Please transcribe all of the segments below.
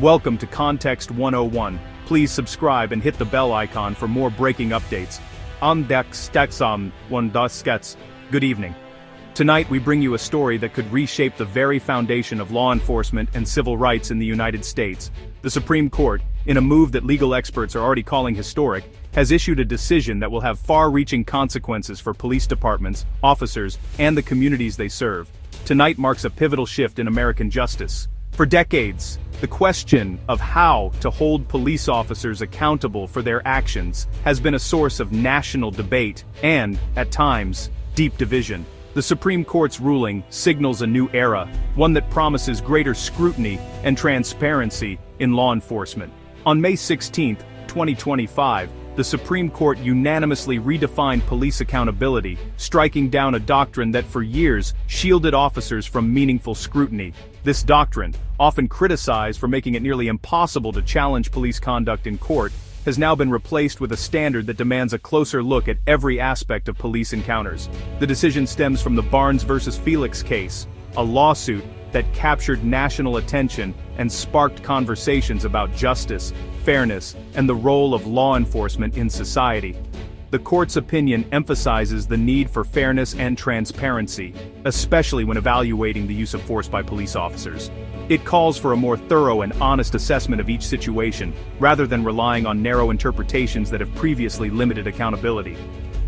Welcome to Context 101. Please subscribe and hit the bell icon for more breaking updates. Good evening. Tonight we bring you a story that could reshape the very foundation of law enforcement and civil rights in the United States. The Supreme Court, in a move that legal experts are already calling historic, has issued a decision that will have far-reaching consequences for police departments, officers, and the communities they serve. Tonight marks a pivotal shift in American justice. For decades, the question of how to hold police officers accountable for their actions has been a source of national debate and, at times, deep division. The Supreme Court's ruling signals a new era, one that promises greater scrutiny and transparency in law enforcement. On May 16, 2025, the Supreme Court unanimously redefined police accountability, striking down a doctrine that for years shielded officers from meaningful scrutiny. This doctrine, often criticized for making it nearly impossible to challenge police conduct in court, has now been replaced with a standard that demands a closer look at every aspect of police encounters. The decision stems from the Barnes v. Felix case, a lawsuit that captured national attention and sparked conversations about justice, fairness, and the role of law enforcement in society. The court's opinion emphasizes the need for fairness and transparency, especially when evaluating the use of force by police officers. It calls for a more thorough and honest assessment of each situation, rather than relying on narrow interpretations that have previously limited accountability.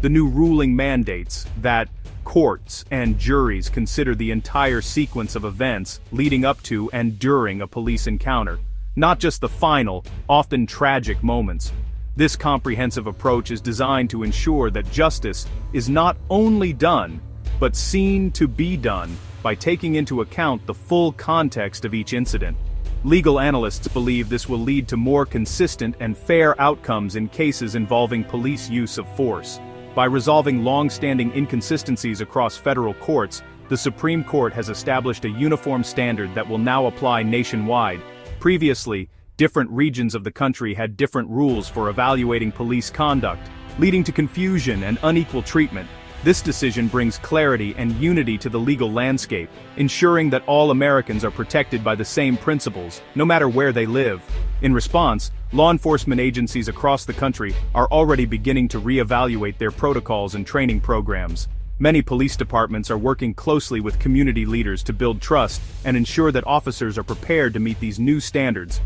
The new ruling mandates that courts and juries consider the entire sequence of events leading up to and during a police encounter, not just the final, often tragic moments. This comprehensive approach is designed to ensure that justice is not only done, but seen to be done by taking into account the full context of each incident. Legal analysts believe this will lead to more consistent and fair outcomes in cases involving police use of force. By resolving long-standing inconsistencies across federal courts, the Supreme Court has established a uniform standard that will now apply nationwide. Previously, different regions of the country had different rules for evaluating police conduct, leading to confusion and unequal treatment. This decision brings clarity and unity to the legal landscape, ensuring that all Americans are protected by the same principles, no matter where they live. In response, law enforcement agencies across the country are already beginning to reevaluate their protocols and training programs. Many police departments are working closely with community leaders to build trust and ensure that officers are prepared to meet these new standards.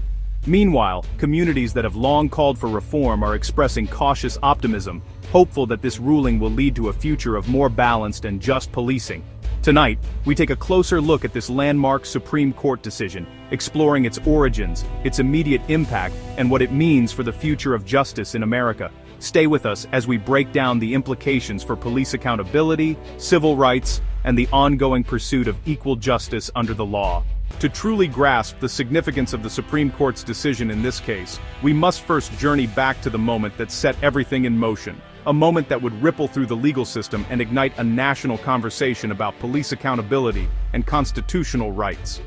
Meanwhile, communities that have long called for reform are expressing cautious optimism, hopeful that this ruling will lead to a future of more balanced and just policing. Tonight, we take a closer look at this landmark Supreme Court decision, exploring its origins, its immediate impact, and what it means for the future of justice in America. Stay with us as we break down the implications for police accountability, civil rights, and the ongoing pursuit of equal justice under the law. To truly grasp the significance of the Supreme Court's decision in this case, we must first journey back to the moment that set everything in motion, a moment that would ripple through the legal system and ignite a national conversation about police accountability and constitutional rights.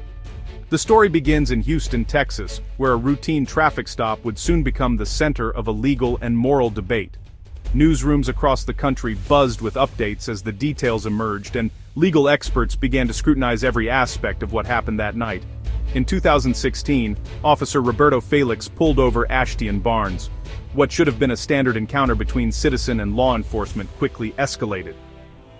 The story begins in Houston, Texas, where a routine traffic stop would soon become the center of a legal and moral debate. Newsrooms across the country buzzed with updates as the details emerged, and legal experts began to scrutinize every aspect of what happened that night. In 2016, Officer Roberto Felix pulled over Ashton Barnes. What should have been a standard encounter between citizen and law enforcement quickly escalated.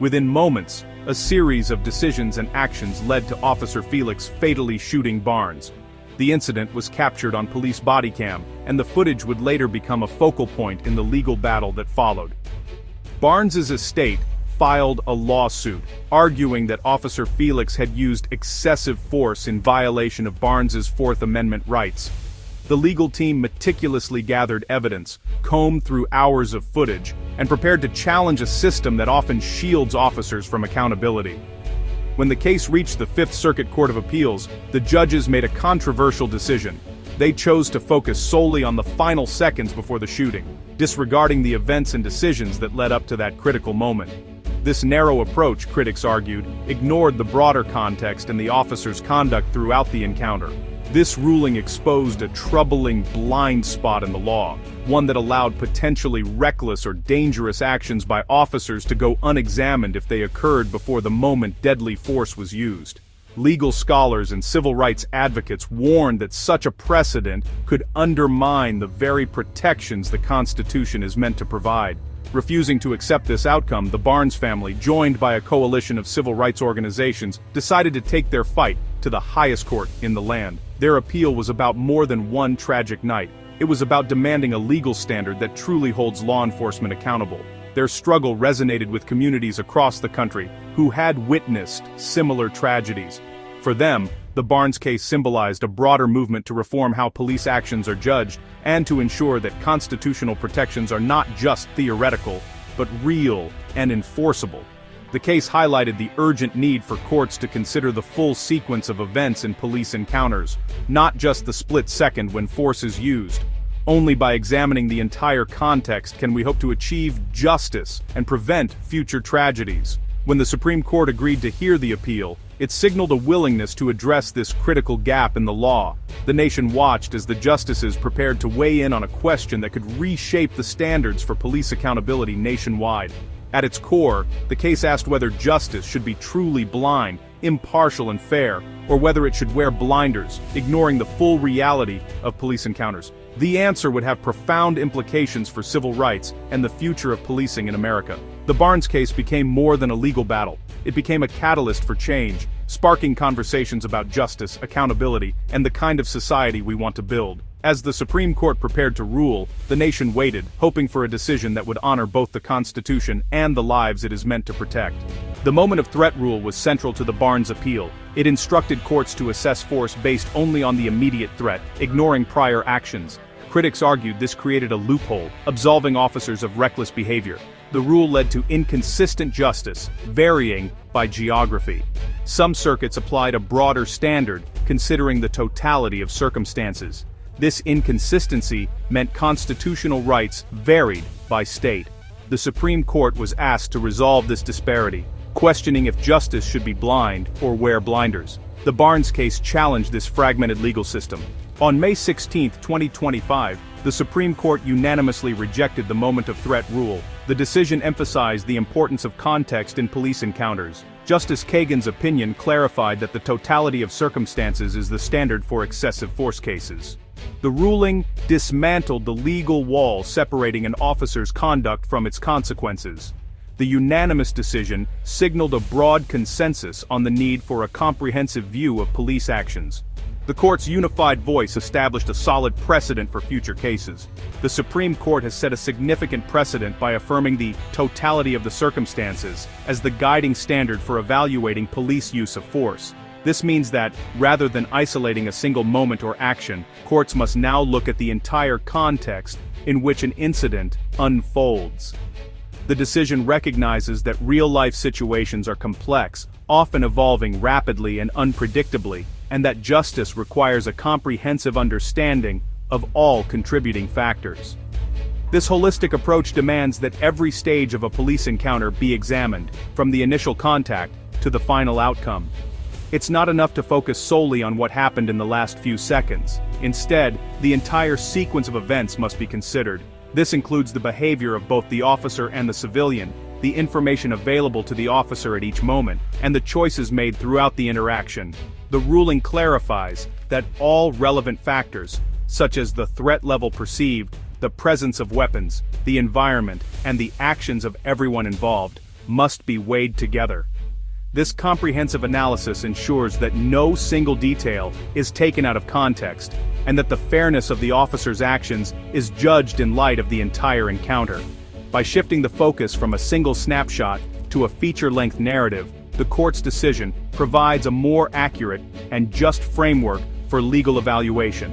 Within moments, a series of decisions and actions led to Officer Felix fatally shooting Barnes. The incident was captured on police body cam, and the footage would later become a focal point in the legal battle that followed. Barnes's estate filed a lawsuit, arguing that Officer Felix had used excessive force in violation of Barnes's Fourth Amendment rights. The legal team meticulously gathered evidence, combed through hours of footage, and prepared to challenge a system that often shields officers from accountability. When the case reached the Fifth Circuit Court of Appeals, the judges made a controversial decision. They chose to focus solely on the final seconds before the shooting, disregarding the events and decisions that led up to that critical moment. This narrow approach, critics argued, ignored the broader context and the officer's conduct throughout the encounter. This ruling exposed a troubling blind spot in the law, one that allowed potentially reckless or dangerous actions by officers to go unexamined if they occurred before the moment deadly force was used. Legal scholars and civil rights advocates warned that such a precedent could undermine the very protections the Constitution is meant to provide. Refusing to accept this outcome, the Barnes family, joined by a coalition of civil rights organizations, decided to take their fight to the highest court in the land. Their appeal was about more than one tragic night. It was about demanding a legal standard that truly holds law enforcement accountable. Their struggle resonated with communities across the country who had witnessed similar tragedies. For them, the Barnes case symbolized a broader movement to reform how police actions are judged and to ensure that constitutional protections are not just theoretical, but real and enforceable. The case highlighted the urgent need for courts to consider the full sequence of events in police encounters, not just the split second when force is used. Only by examining the entire context can we hope to achieve justice and prevent future tragedies. When the Supreme Court agreed to hear the appeal, it signaled a willingness to address this critical gap in the law. The nation watched as the justices prepared to weigh in on a question that could reshape the standards for police accountability nationwide. At its core, the case asked whether justice should be truly blind, impartial and fair, or whether it should wear blinders, ignoring the full reality of police encounters. The answer would have profound implications for civil rights and the future of policing in America. The Barnes case became more than a legal battle. It became a catalyst for change, sparking conversations about justice, accountability, and the kind of society we want to build. As the Supreme Court prepared to rule, the nation waited, hoping for a decision that would honor both the Constitution and the lives it is meant to protect. The moment of threat rule was central to the Barnes appeal. It instructed courts to assess force based only on the immediate threat, ignoring prior actions. Critics argued this created a loophole, absolving officers of reckless behavior. The rule led to inconsistent justice, varying by geography. Some circuits applied a broader standard, considering the totality of circumstances. This inconsistency meant constitutional rights varied by state. The Supreme Court was asked to resolve this disparity, questioning if justice should be blind or wear blinders. The Barnes case challenged this fragmented legal system. On May 16, 2025, the Supreme Court unanimously rejected the moment of threat rule. The decision emphasized the importance of context in police encounters. Justice Kagan's opinion clarified that the totality of circumstances is the standard for excessive force cases. The ruling dismantled the legal wall separating an officer's conduct from its consequences. The unanimous decision signaled a broad consensus on the need for a comprehensive view of police actions. The court's unified voice established a solid precedent for future cases. The Supreme Court has set a significant precedent by affirming the totality of the circumstances as the guiding standard for evaluating police use of force. This means that, rather than isolating a single moment or action, courts must now look at the entire context in which an incident unfolds. The decision recognizes that real-life situations are complex, often evolving rapidly and unpredictably, and that justice requires a comprehensive understanding of all contributing factors. This holistic approach demands that every stage of a police encounter be examined, from the initial contact to the final outcome. It's not enough to focus solely on what happened in the last few seconds. Instead, the entire sequence of events must be considered. This includes the behavior of both the officer and the civilian, the information available to the officer at each moment, and the choices made throughout the interaction. The ruling clarifies that all relevant factors, such as the threat level perceived, the presence of weapons, the environment, and the actions of everyone involved, must be weighed together. This comprehensive analysis ensures that no single detail is taken out of context, and that the fairness of the officer's actions is judged in light of the entire encounter. By shifting the focus from a single snapshot to a feature-length narrative, the court's decision provides a more accurate and just framework for legal evaluation.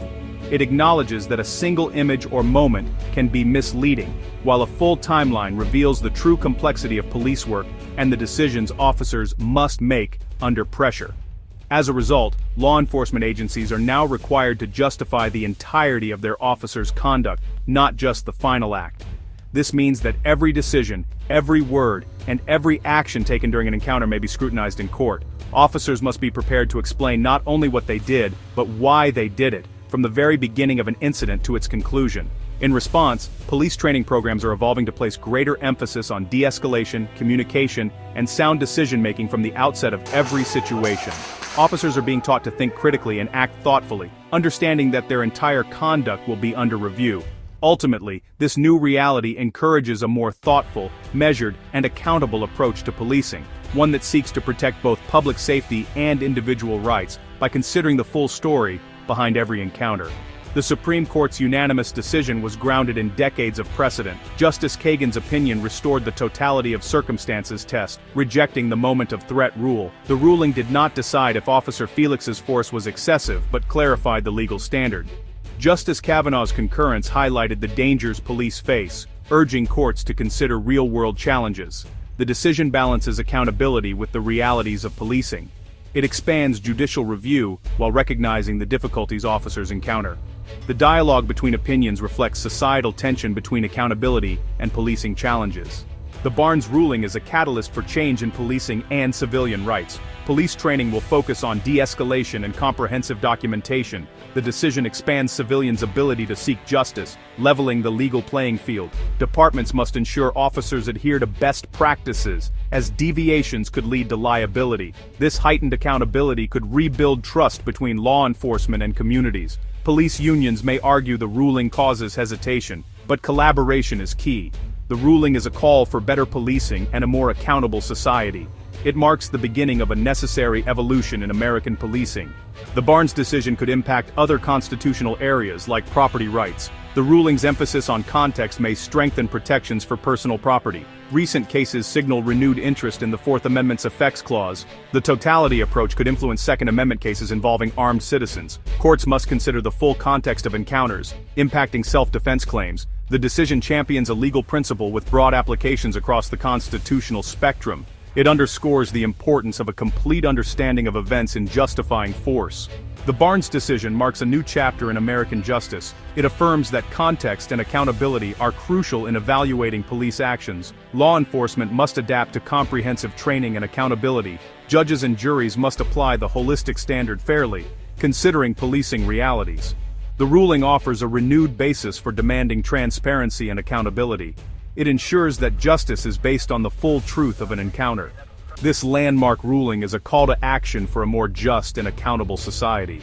It acknowledges that a single image or moment can be misleading, while a full timeline reveals the true complexity of police work and the decisions officers must make under pressure. As a result, law enforcement agencies are now required to justify the entirety of their officers' conduct, not just the final act. This means that every decision, every word, and every action taken during an encounter may be scrutinized in court. Officers must be prepared to explain not only what they did, but why they did it, from the very beginning of an incident to its conclusion. In response, police training programs are evolving to place greater emphasis on de-escalation, communication, and sound decision-making from the outset of every situation. Officers are being taught to think critically and act thoughtfully, understanding that their entire conduct will be under review. Ultimately, this new reality encourages a more thoughtful, measured, and accountable approach to policing, one that seeks to protect both public safety and individual rights by considering the full story behind every encounter. The Supreme Court's unanimous decision was grounded in decades of precedent. Justice Kagan's opinion restored the totality of circumstances test, rejecting the moment of threat rule. The ruling did not decide if Officer Felix's force was excessive but clarified the legal standard. Justice Kavanaugh's concurrence highlighted the dangers police face, urging courts to consider real-world challenges. The decision balances accountability with the realities of policing. It expands judicial review while recognizing the difficulties officers encounter. The dialogue between opinions reflects societal tension between accountability and policing challenges. The Barnes ruling is a catalyst for change in policing and civilian rights. Police training will focus on de-escalation and comprehensive documentation. The decision expands civilians' ability to seek justice, leveling the legal playing field. Departments must ensure officers adhere to best practices, as deviations could lead to liability. This heightened accountability could rebuild trust between law enforcement and communities. Police unions may argue the ruling causes hesitation, but collaboration is key. The ruling is a call for better policing and a more accountable society. It marks the beginning of a necessary evolution in American policing. The Barnes decision could impact other constitutional areas like property rights. The ruling's emphasis on context may strengthen protections for personal property. Recent cases signal renewed interest in the Fourth Amendment's effects clause. The totality approach could influence Second Amendment cases involving armed citizens. Courts must consider the full context of encounters, impacting self-defense claims. The decision champions a legal principle with broad applications across the constitutional spectrum. It underscores the importance of a complete understanding of events in justifying force. The Barnes decision marks a new chapter in American justice. It affirms that context and accountability are crucial in evaluating police actions. Law enforcement must adapt to comprehensive training and accountability. Judges and juries must apply the holistic standard fairly, considering policing realities. The ruling offers a renewed basis for demanding transparency and accountability. It ensures that justice is based on the full truth of an encounter. This landmark ruling is a call to action for a more just and accountable society.